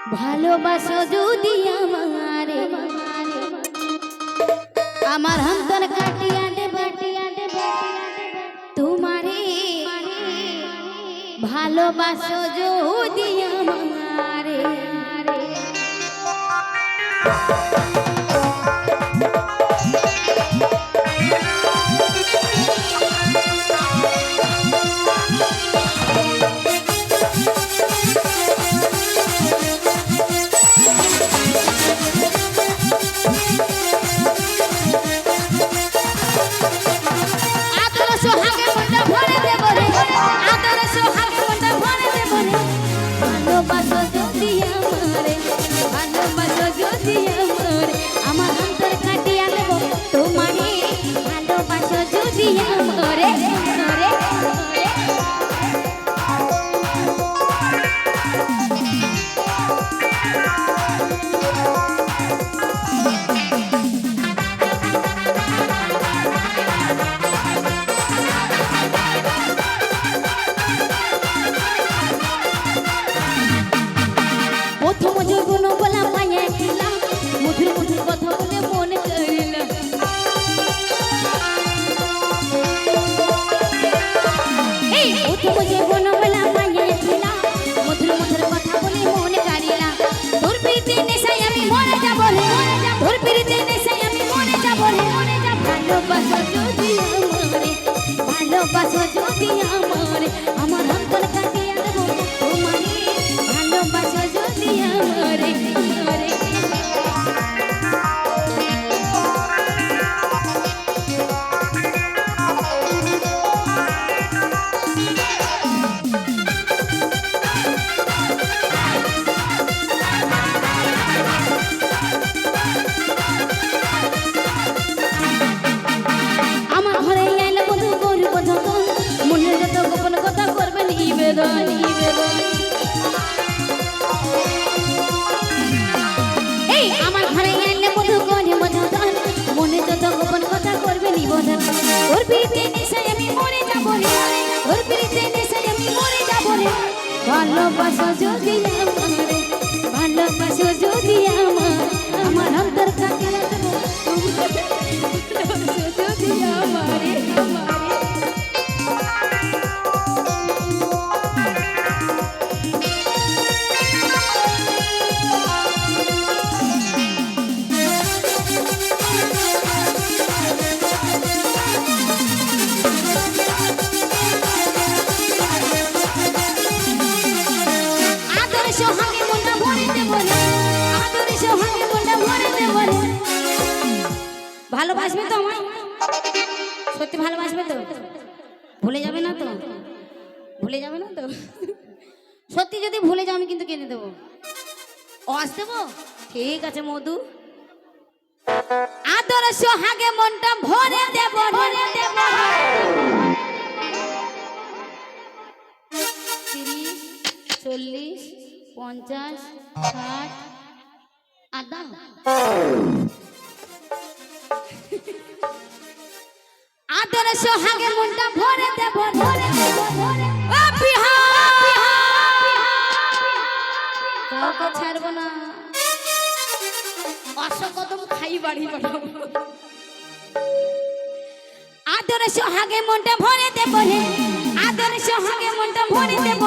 ভালোবাসো যদি আমারে আমার অন্তর কাটিয়া দেবে তোমারে ভালোবাসো যদি আমারে আমার অন্তর কাটিয়া দেব তোমারে ভালোবাসো যদি আমারে প্রথম যৌবন বলা পাইয়া ছিলাম মধুর মধুর কথা বলে মনে করিলাম এই প্রথম যৌবন বলা পাইয়া ছিলাম মধুর মধুর কথা বলে মনে করিলাম তোর প্রীতি নেশায় আমি মরে যাব রে তোর প্রীতি নেশায় আমি মরে যাব রে ভালোবাসো যদি আমারে ভালোবাসো যদি আমারে আমার অন্তর কাটিয়া দেব তোমারে ভালোবাসো যদি আমারে আমার ঘরে আইলে বধু করব যখন মনের যত গোপন কথা করবে নিবেদন এই আমার ঘরে আইলে বধু করব যখন মনের যত গোপন কথা করবে নিবেদন ওর প্রীতি নেশায় আমি মরে যাব রে ওর প্রীতি নেশায় আমি মরে যাব রে ভালোবাসো যদি আমারে ভালোবাসো যদি আমার অন্তর কাটিয়া দেব ভালোবাসো যদি আমারে ভালোবাসবে তো আমায় সত্যি ভালোবাসবে তো ভুলে যাবে না তো সত্যি যদি ভুলে যাও আমি কিন্তু কিনে দেবো ও আসতে দেবো ঠিক আছে মধু আদর সোহাগে মনটা ভরে দেব 30 40 50 60 আদা আদর সোহাগে মনটা ভরে দেব ও বিহার কাউকে ছাড়বো না কদম খাই বাড়ি পাঠাবো আদর সোহাগে মনটা ভরে দেব রে আদর সোহাগে মনটা ভরে দেব